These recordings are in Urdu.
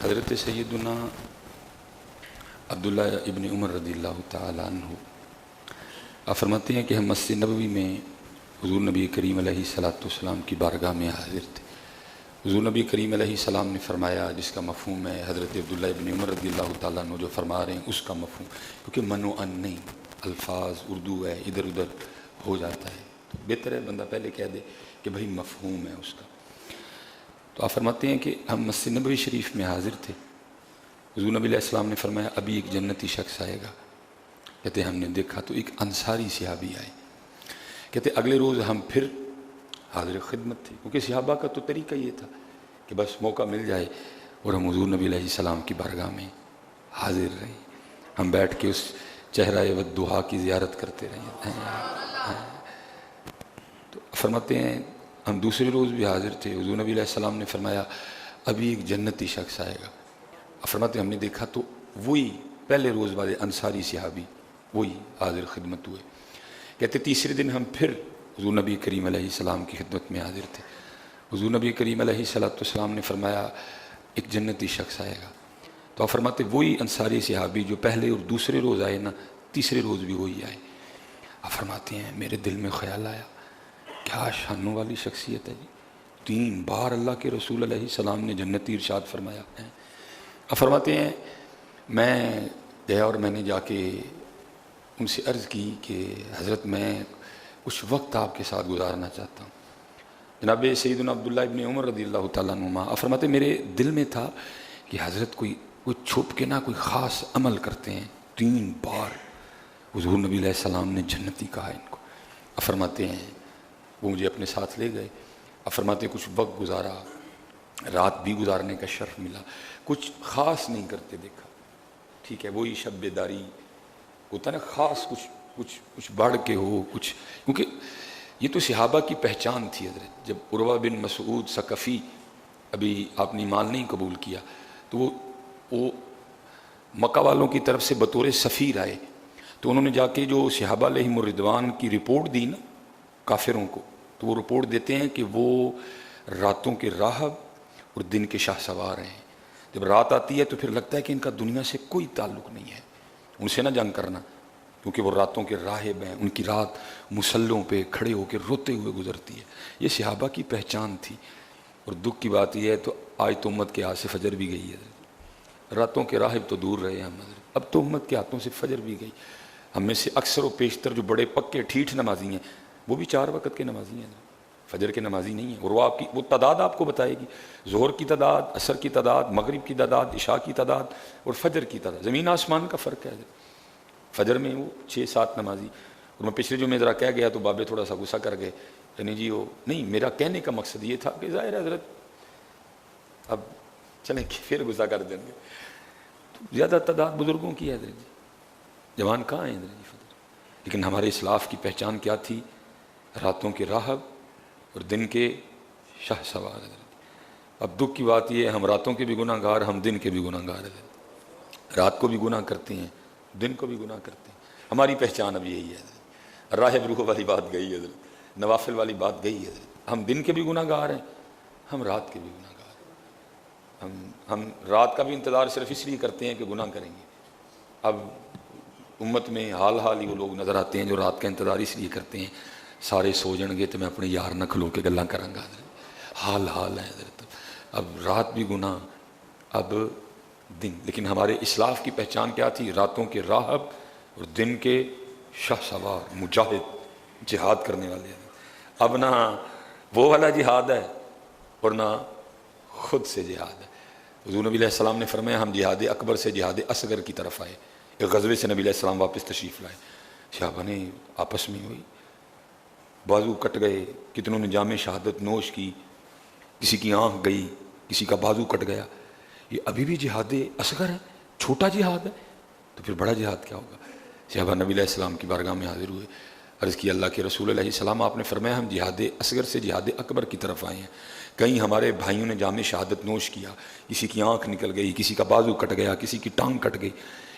حضرت سیدنا عبداللہ ابن عمر رضی اللہ تعالیٰ عنہ آپ فرماتے ہیں کہ ہم مسجد نبوی میں حضور نبی کریم علیہ السلام کی بارگاہ میں حاضر تھے۔ حضور نبی کریم علیہ السلام نے فرمایا، جس کا مفہوم ہے حضرت عبداللہ ابن عمر رضی اللہ تعالیٰ عنہ جو فرما رہے ہیں اس کا مفہوم، کیونکہ من و ان نہیں، الفاظ اردو ہے ادھر ادھر ہو جاتا ہے، تو بہتر ہے بندہ پہلے کہہ دے کہ بھائی مفہوم ہے اس کا۔ تو آپ فرماتے ہیں کہ ہم مسجد نبوی شریف میں حاضر تھے، حضور نبی علیہ السلام نے فرمایا ابھی ایک جنتی شخص آئے گا۔ کہتے ہم نے دیکھا تو ایک انصاری صحابی آئے۔ کہتے اگلے روز ہم پھر حاضر خدمت تھے، کیونکہ صحابہ کا تو طریقہ یہ تھا کہ بس موقع مل جائے اور ہم حضور نبی علیہ السلام کی بارگاہ میں حاضر رہے، ہم بیٹھ کے اس چہرہ والدہا کی زیارت کرتے رہے۔ تو فرماتے ہیں ہم دوسرے روز بھی حاضر تھے، حضور نبی علیہ السلام نے فرمایا ابھی ایک جنتی شخص آئے گا۔ فرماتے ہیں ہم نے دیکھا تو وہی پہلے روز والے انصاری صحابی وہی حاضر خدمت ہوئے۔ کہتے تیسرے دن ہم پھر حضور نبی کریم علیہ السلام کی خدمت میں حاضر تھے، حضور نبی کریم علیہ السلام نے فرمایا ایک جنتی شخص آئے گا۔ تو آپ فرماتے وہی انصاری صحابی جو پہلے اور دوسرے روز آئے نا، تیسرے روز بھی وہی آئے۔ آپ فرماتے ہیں میرے دل میں خیال آیا کیا شانوں والی شخصیت ہے جی، 3 بار اللہ کے رسول علیہ السلام نے جنتی ارشاد فرمایا ہے۔ آپ فرماتے ہیں میں گیا اور میں نے جا کے ان سے عرض کی کہ حضرت میں کچھ وقت آپ کے ساتھ گزارنا چاہتا ہوں۔ جناب سیدنا عبداللہ ابن عمر رضی اللہ تعالیٰ عنہ آپ فرماتے میرے دل میں تھا کہ حضرت کوئی چھپ کے نہ کوئی خاص عمل کرتے ہیں، 3 بار حضور نبی علیہ السلام نے جنتی کہا ان کو۔ آپ فرماتے ہیں وہ مجھے اپنے ساتھ لے گئے، آپ فرماتے کچھ وقت گزارا، رات بھی گزارنے کا شرف ملا، کچھ خاص نہیں کرتے دیکھا۔ ٹھیک ہے وہی شب بیداری ہوتا نا، خاص کچھ بڑھ کے ہو کچھ، کیونکہ یہ تو صحابہ کی پہچان تھی حضرت۔ جب عروہ بن مسعود ثقفی ابھی آپ نے ایمان نہیں قبول کیا تو وہ مکہ والوں کی طرف سے بطور سفیر آئے، تو انہوں نے جا کے جو صحابہ علیہم الرضوان کی رپورٹ دی نا کافروں کو، تو وہ رپورٹ دیتے ہیں کہ وہ راتوں کے راہب اور دن کے شاہ سوار ہیں۔ جب رات آتی ہے تو پھر لگتا ہے کہ ان کا دنیا سے کوئی تعلق نہیں ہے، ان سے نہ جنگ کرنا، کیونکہ وہ راتوں کے راہب ہیں، ان کی رات مسلوں پہ کھڑے ہو کے روتے ہوئے گزرتی ہے۔ یہ صحابہ کی پہچان تھی۔ اور دکھ کی بات یہ ہے تو آج تو امت کے ہاتھ سے فجر بھی گئی ہے، راتوں کے راہب تو دور رہے ہم حضرت، اب تو امت کے ہاتھوں سے فجر بھی گئی۔ ہم میں سے اکثر و بیشتر جو بڑے پکے ٹھیٹھ نمازی ہیں وہ بھی 4 وقت کے نمازی ہیں، فجر کے نمازی نہیں ہیں۔ اور وہ تعداد آپ کو بتائے گی، ظہر کی تعداد، عصر کی تعداد، مغرب کی تعداد، عشاء کی تعداد اور فجر کی تعداد، زمین آسمان کا فرق ہے۔ فجر میں وہ 6-7 نمازی، اور میں پچھلے جو میں ذرا کہہ گیا تو بابے تھوڑا سا غصہ کر گئے، یعنی جی وہ نہیں، میرا کہنے کا مقصد یہ تھا کہ ظاہر حضرت اب چلیں پھر غصہ کر دیں گے، تو زیادہ تعداد بزرگوں کی ہے حضرت جی، جوان کہاں ہیں حضرت جی فجر۔ لیکن ہمارے اسلاف کی پہچان کیا تھی؟ راتوں کے راہب اور دن کے شاہ سوار حضرت۔ اب دکھ کی بات یہ ہے ہم راتوں کے بھی گناہ گار، ہم دن کے بھی گناہ گار حضرت، رات کو بھی گناہ کرتے ہیں، دن کو بھی گناہ کرتے ہیں۔ ہماری پہچان اب یہی ہے حضرت، راہب روح والی بات گئی حضرت، نوافل والی بات گئی حضرت۔ ہم دن کے بھی گناہ گار ہیں، ہم رات کے بھی گناہ گار ہیں۔ ہم رات کا بھی انتظار صرف اس لیے کرتے ہیں کہ گناہ کریں گے۔ اب امت میں حال ہی وہ لوگ نظر آتے ہیں جو رات کا انتظار اس لیے کرتے ہیں سارے سو جان گے تو میں اپنے یار نہ کھلو کے گلاں کراں گا حضرت، حال ہے حضرت۔ اب رات بھی گناہ، اب دن۔ لیکن ہمارے اسلاف کی پہچان کیا تھی؟ راتوں کے راہب اور دن کے شاہ سوار، مجاہد، جہاد کرنے والے ہیں۔ اب نہ وہ والا جہاد ہے اور نہ خود سے جہاد ہے۔ حضور نبی علیہ السلام نے فرمایا ہم جہاد اکبر سے جہاد اصغر کی طرف آئے، ایک غزوے سے نبی علیہ السلام واپس تشریف لائے، صحابہ نے آپس میں ہوئی، بازو کٹ گئے، کتنوں نے جام شہادت نوش کی، کسی کی آنکھ گئی، کسی کا بازو کٹ گیا۔ یہ ابھی بھی جہاد اصغر ہے، چھوٹا جہاد ہے، تو پھر بڑا جہاد کیا ہوگا؟ صحابہ نبی علیہ السلام کی بارگاہ میں حاضر ہوئے، عرض کی اللہ کے رسول علیہ السلام آپ نے فرمایا ہم جہاد اصغر سے جہاد اکبر کی طرف آئے ہیں، کئی ہمارے بھائیوں نے جام شہادت نوش کیا، کسی کی آنکھ نکل گئی، کسی کا بازو کٹ گیا، کسی کی ٹانگ کٹ گئی،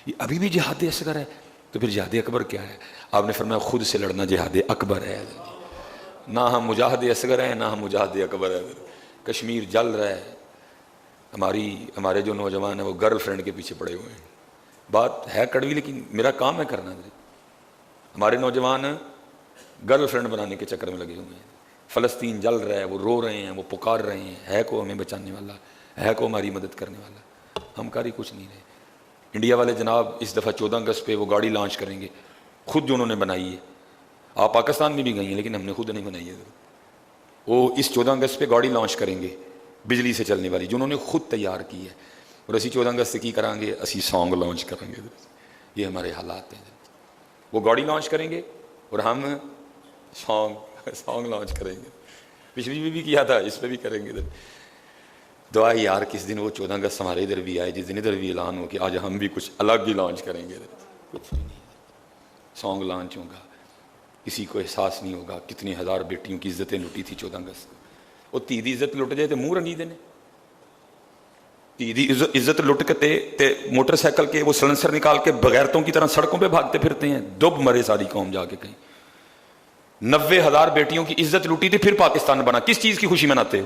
یہ ابھی بھی جہاد اصغر ہے، تو پھر جہاد اکبر کیا ہے؟ آپ نے فرمایا خود سے لڑنا جہاد اکبر ہے۔ نہ ہم مجاہد اصغر ہیں نہ ہم مجاہد اکبر ہے۔ کشمیر جل رہا ہے، ہمارے جو نوجوان ہیں وہ گرل فرینڈ کے پیچھے پڑے ہوئے ہیں. بات ہے کڑوی لیکن میرا کام ہے کرنا. ہمارے نوجوان گرل فرینڈ بنانے کے چکر میں لگے ہوئے ہیں. فلسطین جل رہا ہے, وہ رو رہے ہیں, وہ پکار رہے ہیں, ہے کو ہمیں بچانے والا, ہے کو ہماری مدد کرنے والا. ہم کاری کچھ نہیں رہے. انڈیا والے جناب اس دفعہ 14 اگست پہ وہ گاڑی لانچ کریں گے, خود جو انہوں نے بنائی ہے. آپ پاکستان میں بھی گئی ہیں لیکن ہم نے خود نہیں بنائی ہے. وہ اس 14 اگست پہ گاڑی لانچ کریں گے بجلی سے چلنے والی, جو انہوں نے خود تیار کی ہے. اور اسی 14 اگست سے کی کریں گے, اسی سانگ لانچ کریں گے. یہ ہمارے حالات ہیں. وہ گاڑی لانچ کریں گے اور ہم سانگ لانچ کریں گے. پچھلی بھی کیا تھا, اس پہ بھی کریں گے. دعا یار کس دن وہ 14 اگست ہمارے ادھر بھی آئے, جس دن ادھر بھی اعلان ہو کہ آج ہم بھی کچھ الگ ہی لانچ کریں گے. کچھ نہیں, سانگ لانچ ہوگا. کسی کو احساس نہیں ہوگا کتنی ہزار بیٹیوں کی عزتیں لٹی تھی 14 اگست. وہ تی دی عزت لٹ جائے تو منہ رنگی دینے. تی دی عزت لٹ کے تے موٹر سائیکل کے وہ سلنسر نکال کے بغیرتوں کی طرح سڑکوں پہ بھاگتے پھرتے ہیں. دب مرے ساری قوم جا کے کہیں. 90,000 بیٹیوں کی عزت لوٹی تھی, پھر پاکستان بنا. کس چیز کی خوشی مناتے ہو؟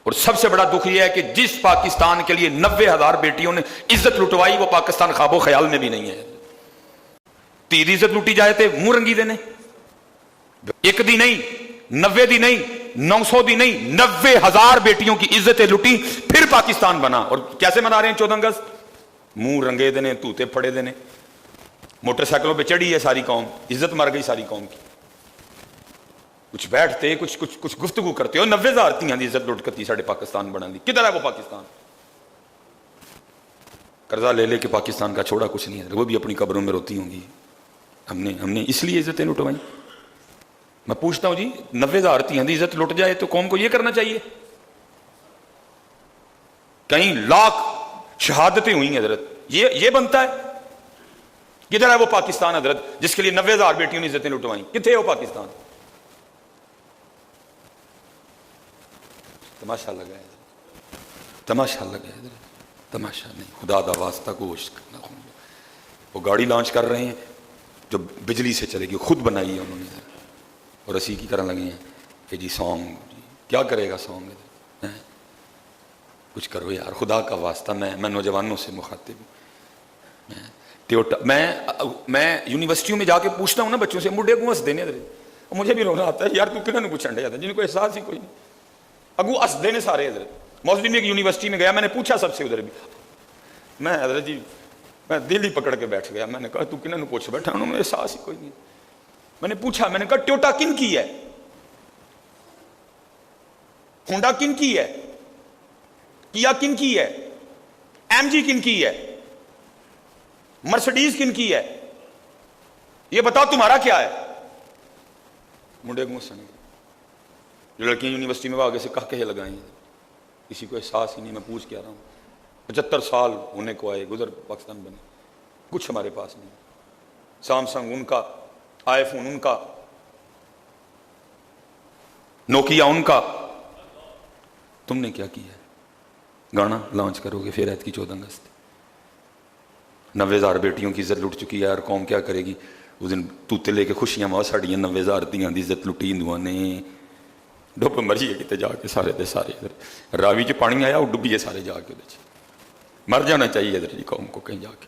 اور سب سے بڑا دکھ یہ ہے کہ جس پاکستان کے لیے 90,000 بیٹیوں نے عزت لٹوائی, وہ پاکستان خواب و خیال میں بھی نہیں ہے. تیری عزت لوٹی جائے تو منہ رنگی دینے. ایک دی نہیں, 90 دی نہیں, 900 دی نہیں, 90,000 بیٹیوں کی عزتیں لٹی, پھر پاکستان بنا. اور کیسے منا رہے ہیں 14 اگست؟ منہ رنگے دینے, توتے پھڑے دینے. موٹر سائیکلوں پہ چڑھی ہے ساری قوم, عزت مر گئی ساری قوم کی. کچھ بیٹھتے کچھ گفتگو کرتے ہو, 90,000 تیاں دی عزت لٹ کرتی ساڑھے پاکستان بنا دی. کدھر ہے وہ پاکستان؟ قرضہ لے لے کے پاکستان کا چھوڑا کچھ نہیں ہے. وہ بھی اپنی قبروں میں روتی ہوں گی. ہم نے اس لیے عزتیں لٹوائی. میں پوچھتا ہوں جی, 90,000 تیاں دی عزت لٹ جائے تو قوم کو یہ کرنا چاہیے. کئی لاکھ شہادتیں ہوئی ہیں حضرت, یہ بنتا ہے؟ کدھر ہے وہ پاکستان حضرت جس کے لیے 90,000 بیٹیوں نے عزتیں لٹوائیں؟ کتنے ہے وہ پاکستان؟ تماشا لگا ہے, تماشا لگا ہے. تماشا نہیں, خدا دا واسطہ گوشت کرنا. وہ گاڑی لانچ کر رہے ہیں جو بجلی سے چلے گی, خود بنائی ہے انہوں نے, اور اسی کی کرنے لگے ہیں کہ جی سانگ. کیا کرے گا سانگ؟ کچھ کرو یار خدا کا واسطہ. میں نوجوانوں سے مخاطب ہوں. میں یونیورسٹیوں میں جا کے پوچھتا ہوں نا بچوں سے, مڈے کو ہنس دینے, مجھے بھی رونا آتا ہے یار, تو کنہوں کو چنڈے جاتا ہے جن کو احساس ہی کوئی نہیں. اگو ہنس دینے سارے. حضرت موسلی میں ایک یونیورسٹی میں گیا, میں نے پوچھا سب سے ادھر بھی, میں حضرت جی میں دل ہی پکڑ کے بیٹھ گیا. میں نے کہا تو کنہوں پوچھ بیٹھا, انہوں نے احساس ہی کوئی نہیں. میں نے پوچھا, میں نے کہا ٹوٹا کن کی ہے, ہونڈا کن کی ہے, کیا کن کی ہے, ایم جی کن کی ہے, مرسڈیز کن کی ہے, یہ بتاؤ تمہارا کیا ہے؟ منڈے کو سن جو لڑکیاں یونیورسٹی میں آگے سے کہہ کے لگائیں, کسی کو احساس ہی نہیں. میں پوچھ کے آ رہا ہوں, 75 سال ہونے کو آئے گزر پاکستان بنے, کچھ ہمارے پاس نہیں. سامسنگ ان کا, آئی فون ان کا, نوکیا ان کا. تم نے کیا کیا ہے؟ گانا لانچ کرو گے پھر ایت کی 14 اگست. 90,000 بیٹیوں کی عزت لٹ چکی ہے اور قوم کیا کرے گی؟ اس دن توتے لے کے خوشیاں ماں ساڑیاں 90,000 دیاں دی عزت لٹی ہندوؤں نے. ڈب مرجی ہے کتے جا کے سارے دے سارے ادھر راوی چ پانی آیا, وہ ڈبیے سارے جا کے ادھر. مر جانا چاہیے ادھر جی قوم کو کہیں جا کے.